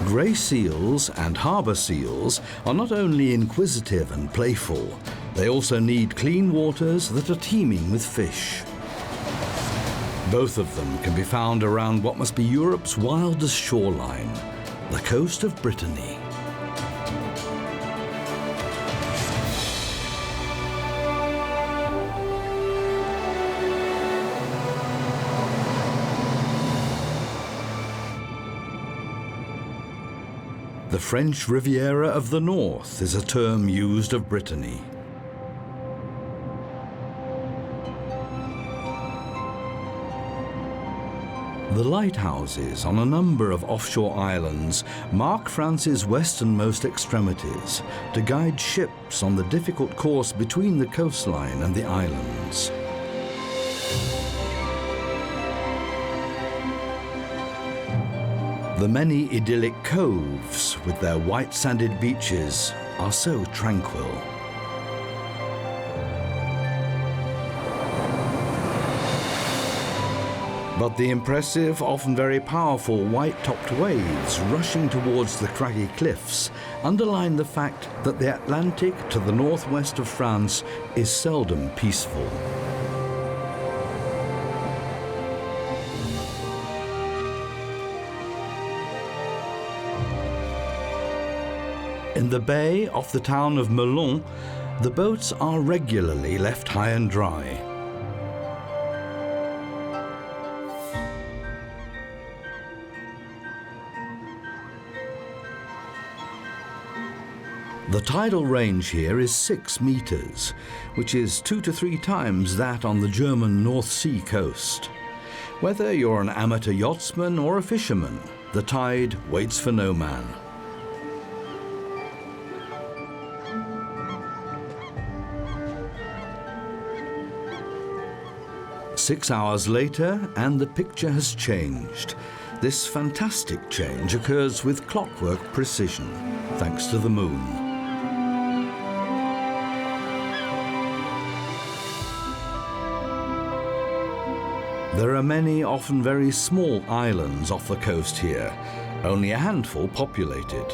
Grey seals and harbour seals are not only inquisitive and playful, they also need clean waters that are teeming with fish. Both of them can be found around what must be Europe's wildest shoreline, the coast of Brittany. The French Riviera of the North is a term used of Brittany. The lighthouses on a number of offshore islands mark France's westernmost extremities to guide ships on the difficult course between the coastline and the islands. The many idyllic coves with their white sanded beaches are so tranquil. But the impressive, often very powerful white-topped waves rushing towards the craggy cliffs underline the fact that the Atlantic to the northwest of France is seldom peaceful. In the bay off the town of Melun, the boats are regularly left high and dry. The tidal range here is 6 meters, which is 2 to 3 times that on the German North Sea coast. Whether you're an amateur yachtsman or a fisherman, the tide waits for no man. Six hours later, and the picture has changed. This fantastic change occurs with clockwork precision, thanks to the moon. There are many, often very small islands off the coast here, only a handful populated.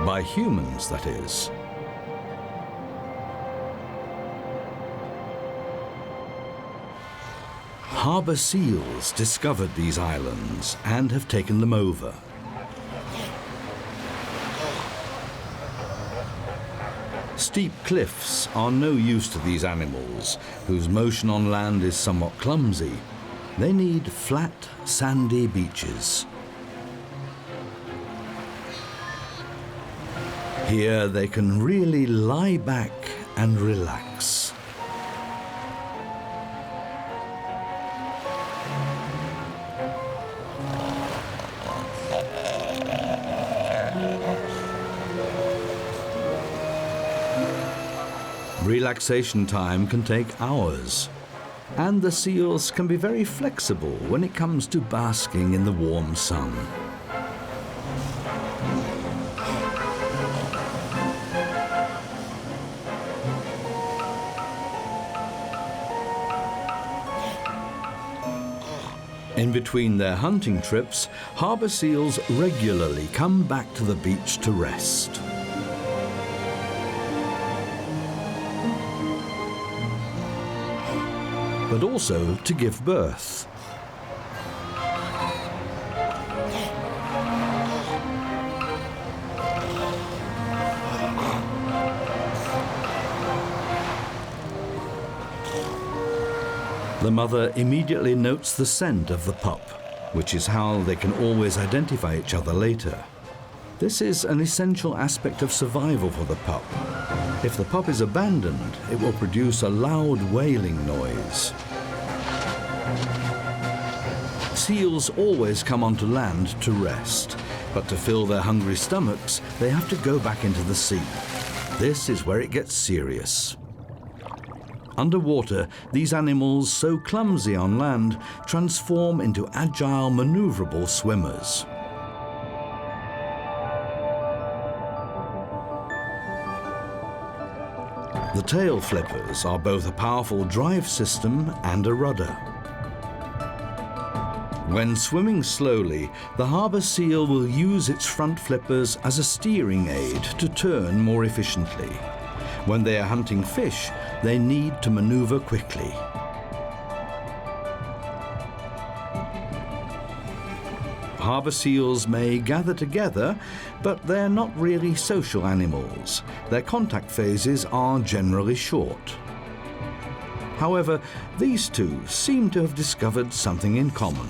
By humans, that is. Harbour seals discovered these islands and have taken them over. Steep cliffs are no use to these animals, whose motion on land is somewhat clumsy. They need flat, sandy beaches. Here they can really lie back and relax. Relaxation time can take hours. And the seals can be very flexible when it comes to basking in the warm sun. In between their hunting trips, harbour seals regularly come back to the beach to rest. But also to give birth. The mother immediately notes the scent of the pup, which is how they can always identify each other later. This is an essential aspect of survival for the pup. If the pup is abandoned, it will produce a loud wailing noise. Seals always come onto land to rest, but to fill their hungry stomachs, they have to go back into the sea. This is where it gets serious. Underwater, these animals, so clumsy on land, transform into agile, maneuverable swimmers. The tail flippers are both a powerful drive system and a rudder. When swimming slowly, the harbour seal will use its front flippers as a steering aid to turn more efficiently. When they are hunting fish, they need to manoeuvre quickly. Harbour seals may gather together, but they're not really social animals. Their contact phases are generally short. However, these two seem to have discovered something in common.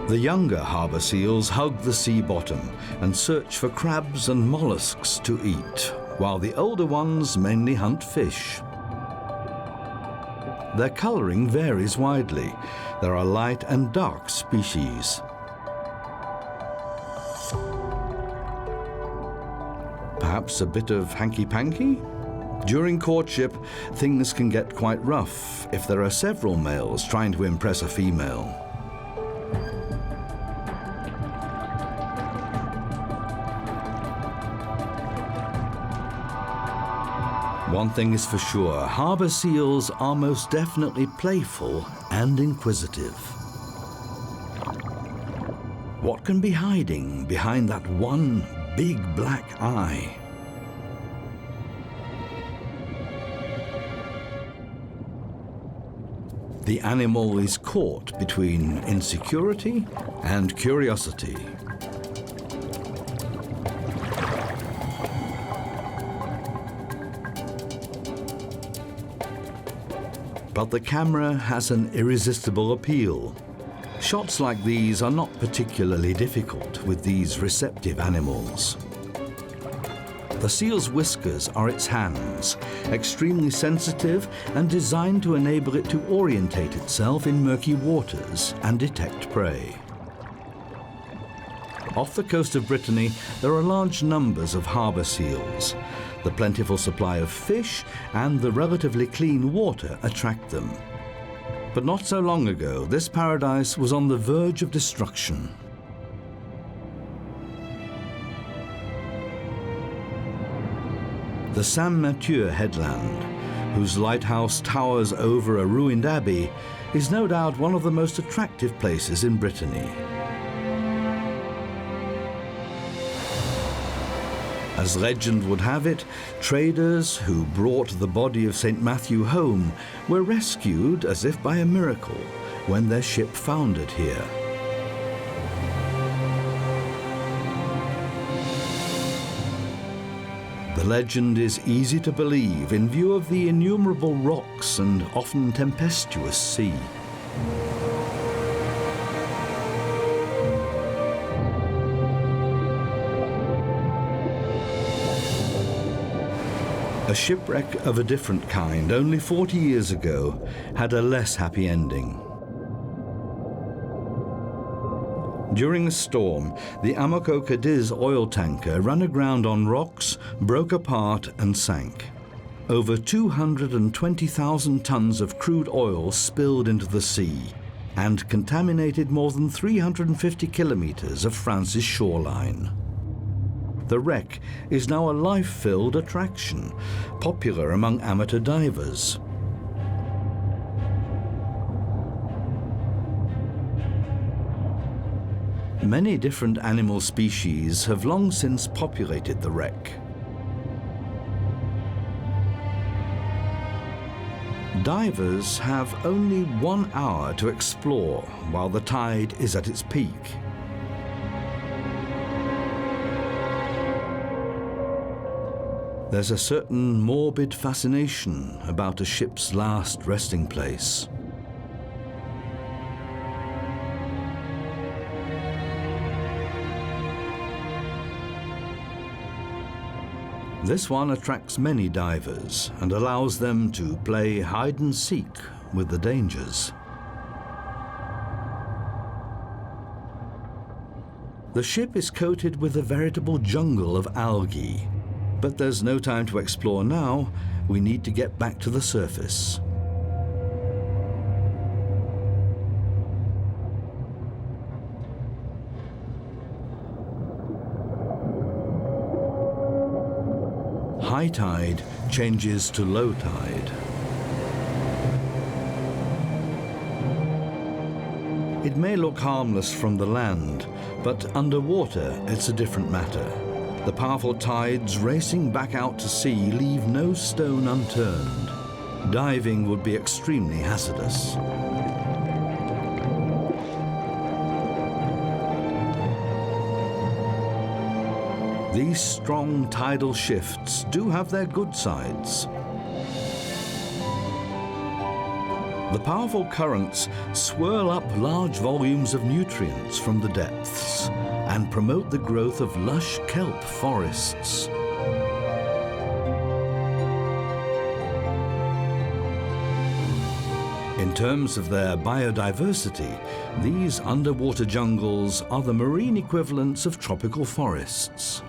The younger harbour seals hug the sea bottom and search for crabs and mollusks to eat, while the older ones mainly hunt fish. Their colouring varies widely. There are light and dark species. Perhaps a bit of hanky-panky? During courtship, things can get quite rough if there are several males trying to impress a female. One thing is for sure, harbour seals are most definitely playful and inquisitive. What can be hiding behind that one big black eye? The animal is caught between insecurity and curiosity. But the camera has an irresistible appeal. Shots like these are not particularly difficult with these receptive animals. The seal's whiskers are its hands, extremely sensitive and designed to enable it to orientate itself in murky waters and detect prey. Off the coast of Brittany, there are large numbers of harbour seals. The plentiful supply of fish and the relatively clean water attract them. But not so long ago, this paradise was on the verge of destruction. The Saint-Mathieu headland, whose lighthouse towers over a ruined abbey, is no doubt one of the most attractive places in Brittany. As legend would have it, traders who brought the body of St. Matthew home were rescued as if by a miracle when their ship foundered here. The legend is easy to believe in view of the innumerable rocks and often tempestuous sea. A shipwreck of a different kind, only 40 years ago, had a less happy ending. During a storm, the Amoco Cadiz oil tanker ran aground on rocks, broke apart and sank. Over 220,000 tons of crude oil spilled into the sea and contaminated more than 350 kilometers of France's shoreline. The wreck is now a life-filled attraction, popular among amateur divers. Many different animal species have long since populated the wreck. Divers have only 1 hour to explore while the tide is at its peak. There's a certain morbid fascination about a ship's last resting place. This one attracts many divers and allows them to play hide and seek with the dangers. The ship is coated with a veritable jungle of algae. But there's no time to explore now. We need to get back to the surface. High tide changes to low tide. It may look harmless from the land, but underwater it's a different matter. The powerful tides racing back out to sea leave no stone unturned. Diving would be extremely hazardous. These strong tidal shifts do have their good sides. The powerful currents swirl up large volumes of nutrients from the depths and promote the growth of lush kelp forests. In terms of their biodiversity, these underwater jungles are the marine equivalents of tropical forests.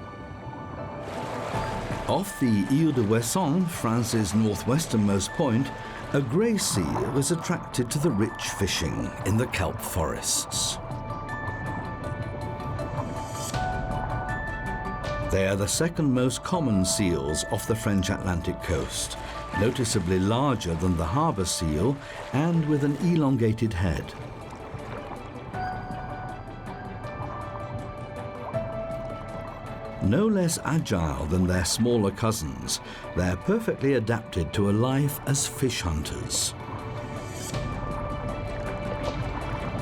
Off the Ile de Ouessant, France's northwesternmost point, a grey seal is attracted to the rich fishing in the kelp forests. They are the second most common seals off the French Atlantic coast, noticeably larger than the harbour seal and with an elongated head. No less agile than their smaller cousins, they're perfectly adapted to a life as fish hunters.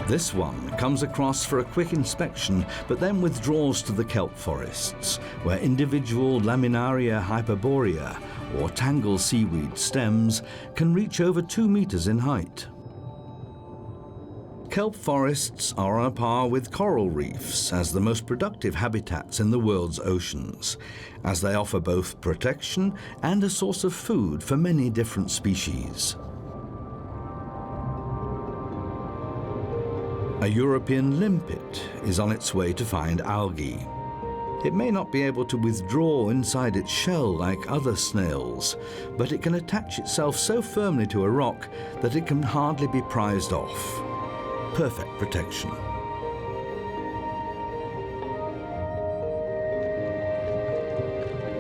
This one comes across for a quick inspection, but then withdraws to the kelp forests, where individual Laminaria hyperborea, or tangle seaweed stems, can reach over 2 meters in height. Kelp forests are on a par with coral reefs as the most productive habitats in the world's oceans, as they offer both protection and a source of food for many different species. A European limpet is on its way to find algae. It may not be able to withdraw inside its shell like other snails, but it can attach itself so firmly to a rock that it can hardly be prized off. Perfect protection.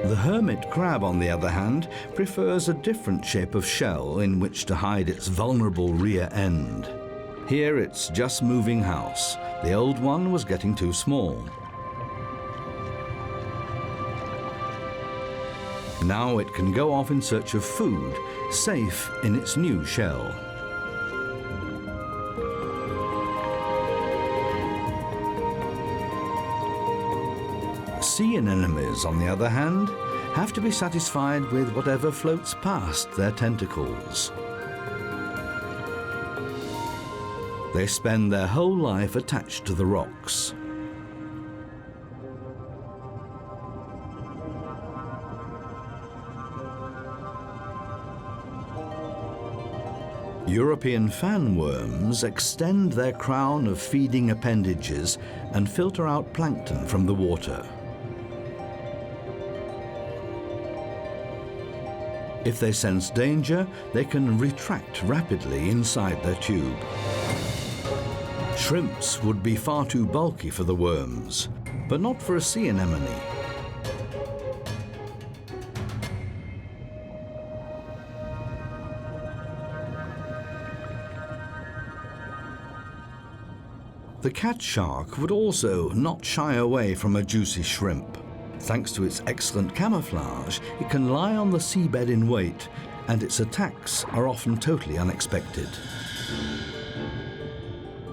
The hermit crab, on the other hand, prefers a different shape of shell in which to hide its vulnerable rear end. Here it's just moving house. The old one was getting too small. Now it can go off in search of food, safe in its new shell. Sea anemones, on the other hand, have to be satisfied with whatever floats past their tentacles. They spend their whole life attached to the rocks. European fan worms extend their crown of feeding appendages and filter out plankton from the water. If they sense danger, they can retract rapidly inside their tube. Shrimps would be far too bulky for the worms, but not for a sea anemone. The cat shark would also not shy away from a juicy shrimp. Thanks to its excellent camouflage, it can lie on the seabed in wait, and its attacks are often totally unexpected.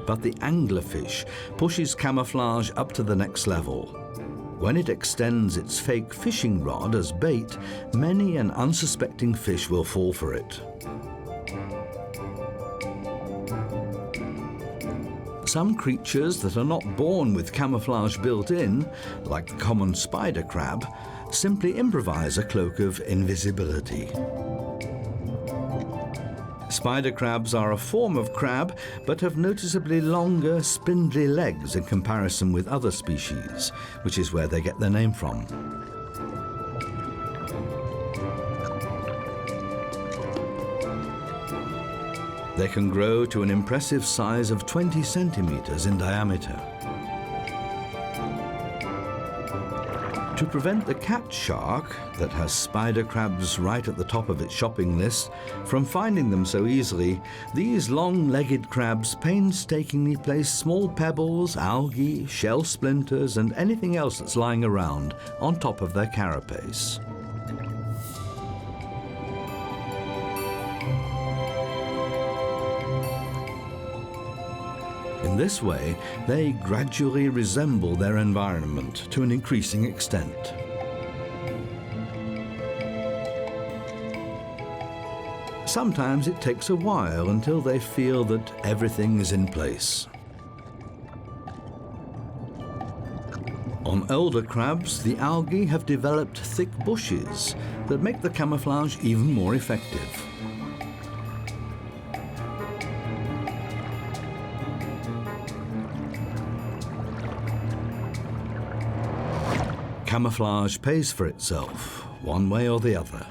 But the anglerfish pushes camouflage up to the next level. When it extends its fake fishing rod as bait, many an unsuspecting fish will fall for it. Some creatures that are not born with camouflage built in, like the common spider crab, simply improvise a cloak of invisibility. Spider crabs are a form of crab, but have noticeably longer, spindly legs in comparison with other species, which is where they get their name from. They can grow to an impressive size of 20 centimeters in diameter. To prevent the cat shark, that has spider crabs right at the top of its shopping list, from finding them so easily, these long-legged crabs painstakingly place small pebbles, algae, shell splinters, and anything else that's lying around on top of their carapace. In this way, they gradually resemble their environment to an increasing extent. Sometimes it takes a while until they feel that everything is in place. On older crabs, the algae have developed thick bushes that make the camouflage even more effective. Camouflage pays for itself, one way or the other.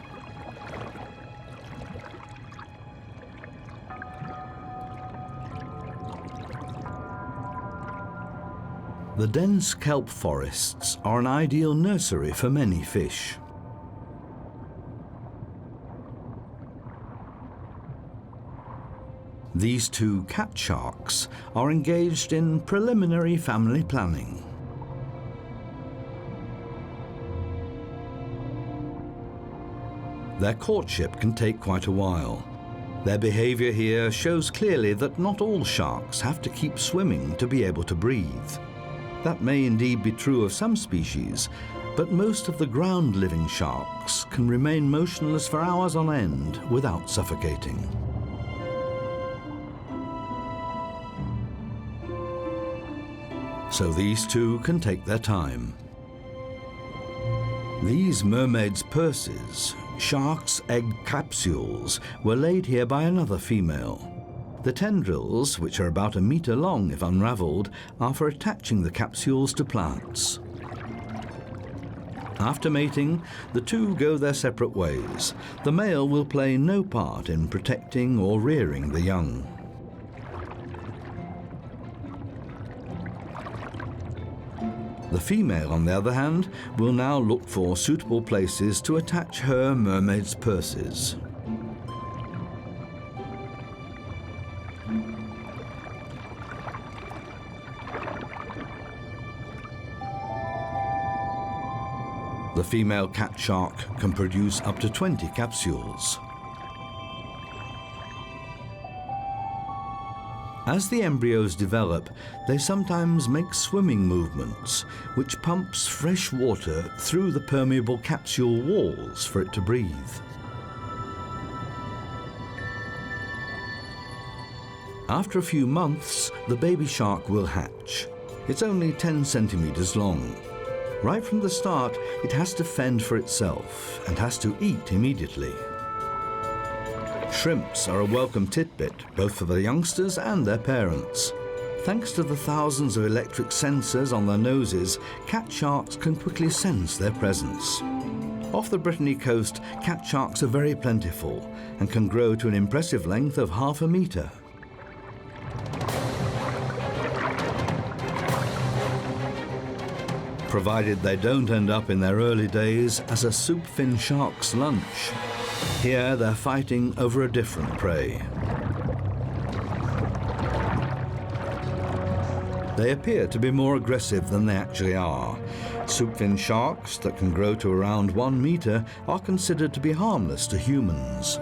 The dense kelp forests are an ideal nursery for many fish. These two cat sharks are engaged in preliminary family planning. Their courtship can take quite a while. Their behavior here shows clearly that not all sharks have to keep swimming to be able to breathe. That may indeed be true of some species, but most of the ground-living sharks can remain motionless for hours on end without suffocating. So these two can take their time. These mermaids' purses, sharks' egg capsules, were laid here by another female. The tendrils, which are about 1 meter long if unraveled, are for attaching the capsules to plants. After mating, the two go their separate ways. The male will play no part in protecting or rearing the young. The female, on the other hand, will now look for suitable places to attach her mermaid's purses. The female cat shark can produce up to 20 capsules. As the embryos develop, they sometimes make swimming movements, which pumps fresh water through the permeable capsule walls for it to breathe. After a few months, the baby shark will hatch. It's only 10 centimeters long. Right from the start, it has to fend for itself and has to eat immediately. Shrimps are a welcome tidbit, both for the youngsters and their parents. Thanks to the thousands of electric sensors on their noses, cat sharks can quickly sense their presence. Off the Brittany coast, cat sharks are very plentiful and can grow to an impressive length of 0.5 meter. Provided they don't end up in their early days as a soup fin shark's lunch. Here they're fighting over a different prey. They appear to be more aggressive than they actually are. Soup fin sharks that can grow to around 1 meter are considered to be harmless to humans.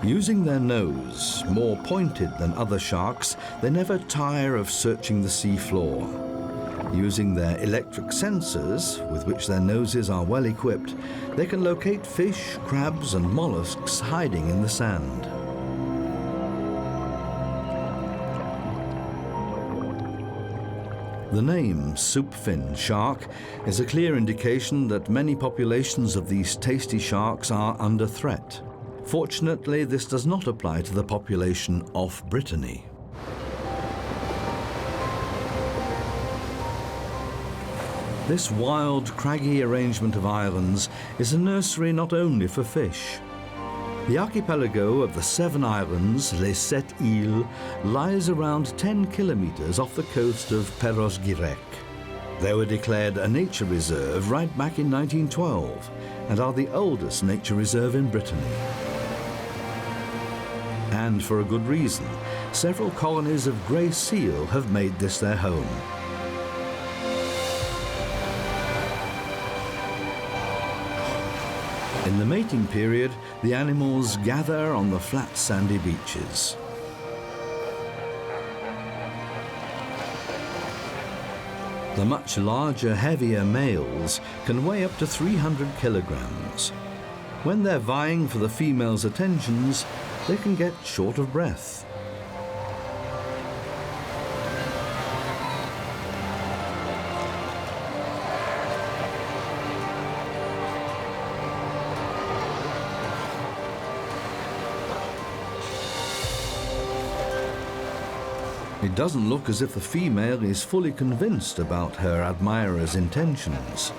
Using their nose, more pointed than other sharks, they never tire of searching the sea floor. Using their electric sensors, with which their noses are well equipped, they can locate fish, crabs, and mollusks hiding in the sand. The name soup fin shark is a clear indication that many populations of these tasty sharks are under threat. Fortunately, this does not apply to the population off Brittany. This wild, craggy arrangement of islands is a nursery not only for fish. The archipelago of the 7 islands, Les Sept Îles, lies around 10 kilometers off the coast of Perros-Guirec. They were declared a nature reserve right back in 1912 and are the oldest nature reserve in Brittany. And for a good reason. Several colonies of grey seal have made this their home. In the mating period, the animals gather on the flat sandy beaches. The much larger, heavier males can weigh up to 300 kilograms. When they're vying for the female's attentions, they can get short of breath. It doesn't look as if the female is fully convinced about her admirer's intentions.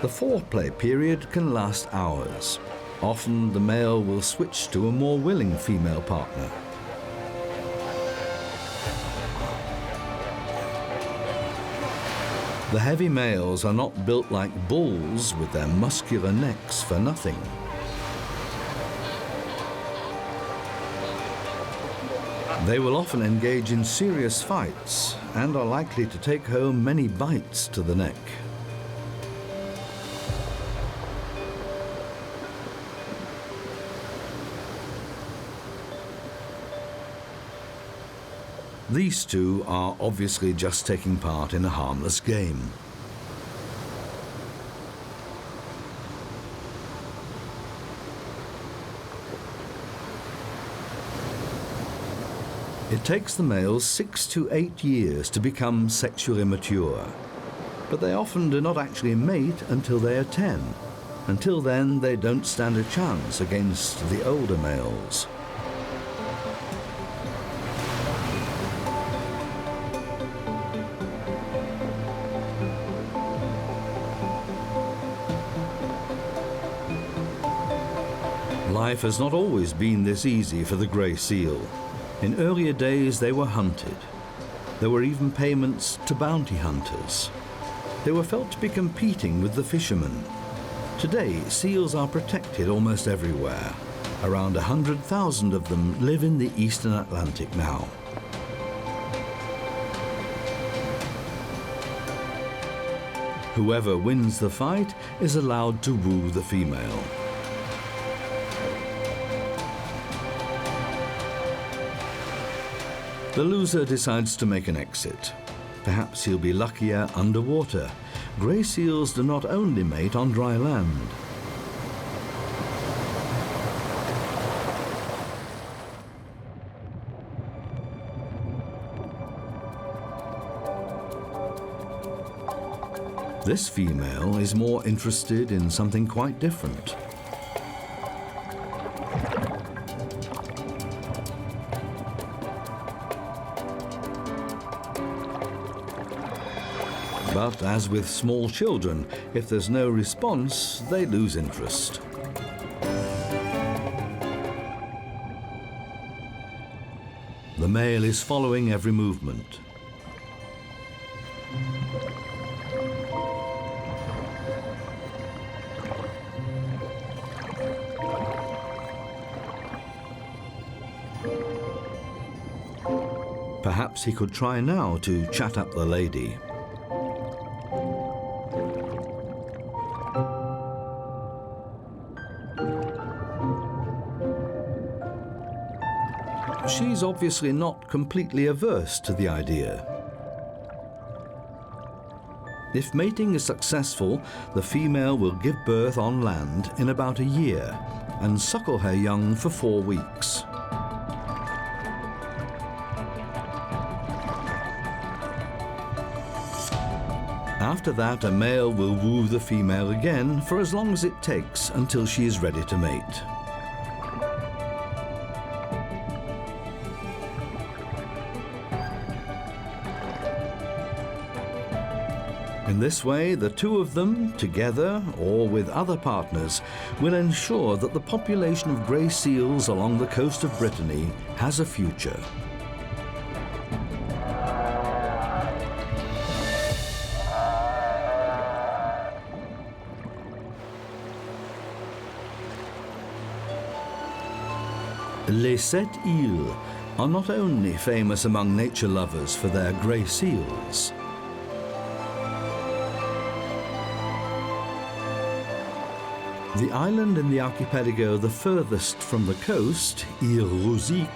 The foreplay period can last hours. Often the male will switch to a more willing female partner. The heavy males are not built like bulls with their muscular necks for nothing. They will often engage in serious fights and are likely to take home many bites to the neck. These two are obviously just taking part in a harmless game. It takes the males 6 to 8 years to become sexually mature, but they often do not actually mate until they are 10. Until then, they don't stand a chance against the older males. Life has not always been this easy for the grey seal. In earlier days, they were hunted. There were even payments to bounty hunters. They were felt to be competing with the fishermen. Today, seals are protected almost everywhere. Around 100,000 of them live in the eastern Atlantic now. Whoever wins the fight is allowed to woo the female. The loser decides to make an exit. Perhaps he'll be luckier underwater. Grey seals do not only mate on dry land. This female is more interested in something quite different. But as with small children, if there's no response, they lose interest. The male is following every movement. Perhaps he could try now to chat up the lady. She's obviously not completely averse to the idea. If mating is successful, the female will give birth on land in about a year and suckle her young for 4 weeks. After that, a male will woo the female again for as long as it takes until she is ready to mate. In In this way, the two of them, together or with other partners, will ensure that the population of grey seals along the coast of Brittany has a future. Les Sept Îles are not only famous among nature lovers for their grey seals. The island in the archipelago the furthest from the coast, Île Rouzic,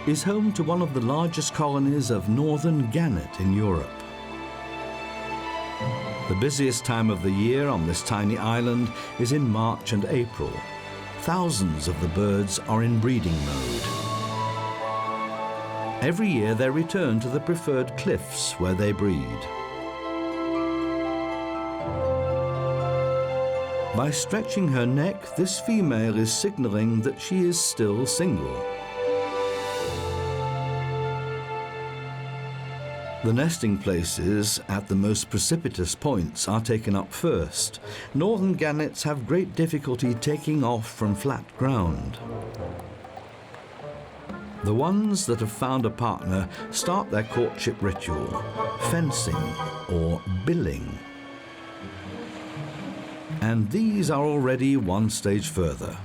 is home to one of the largest colonies of northern gannet in Europe. The busiest time of the year on this tiny island is in March and April. Thousands of the birds are in breeding mode. Every year they return to the preferred cliffs where they breed. By stretching her neck, this female is signaling that she is still single. The nesting places at the most precipitous points are taken up first. Northern gannets have great difficulty taking off from flat ground. The ones that have found a partner start their courtship ritual, fencing or billing. And these are already one stage further.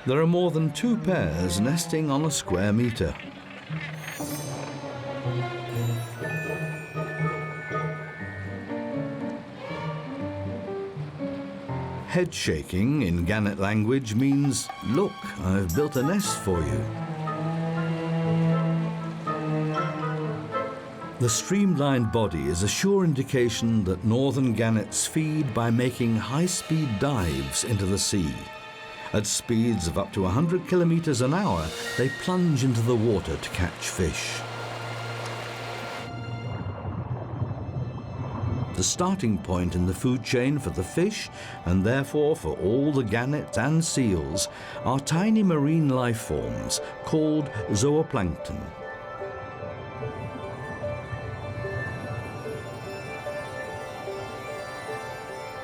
There are more than 2 pairs nesting on a square meter. Head shaking in gannet language means, "Look, I've built a nest for you." The streamlined body is a sure indication that northern gannets feed by making high-speed dives into the sea. At speeds of up to 100 kilometers an hour, they plunge into the water to catch fish. The starting point in the food chain for the fish, and therefore for all the gannets and seals, are tiny marine life forms called zooplankton.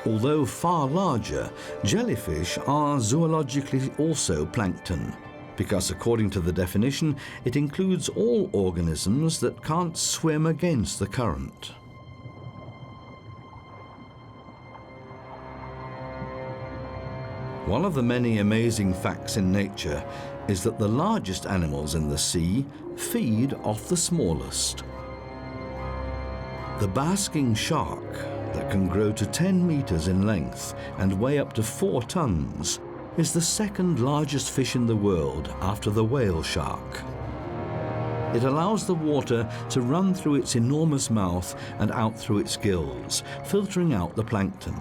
Although far larger, jellyfish are zoologically also plankton, because according to the definition, it includes all organisms that can't swim against the current. One of the many amazing facts in nature is that the largest animals in the sea feed off the smallest. The basking shark, that can grow to 10 meters in length and weigh up to 4 tons, is the second largest fish in the world after the whale shark. It allows the water to run through its enormous mouth and out through its gills, filtering out the plankton.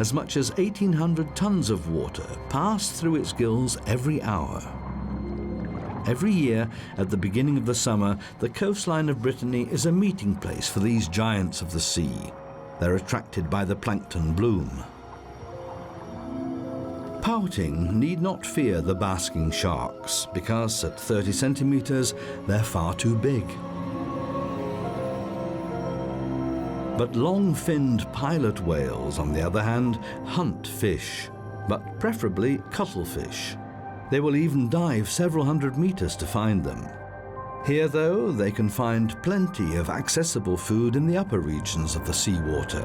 As much as 1,800 tons of water pass through its gills every hour. Every year, at the beginning of the summer, the coastline of Brittany is a meeting place for these giants of the sea. They're attracted by the plankton bloom. Pouting need not fear the basking sharks, because at 30 centimeters, they're far too big. But long-finned pilot whales, on the other hand, hunt fish, but preferably cuttlefish. They will even dive several hundred meters to find them. Here, though, they can find plenty of accessible food in the upper regions of the seawater.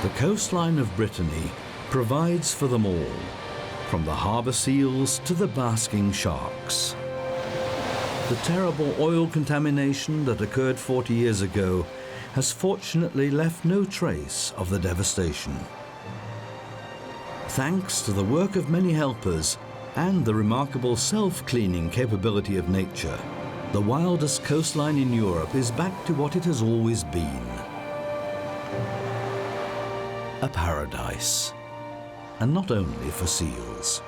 The coastline of Brittany provides for them all, from the harbour seals to the basking sharks. The terrible oil contamination that occurred 40 years ago has fortunately left no trace of the devastation. Thanks to the work of many helpers and the remarkable self-cleaning capability of nature, the wildest coastline in Europe is back to what it has always been. A paradise, and not only for seals.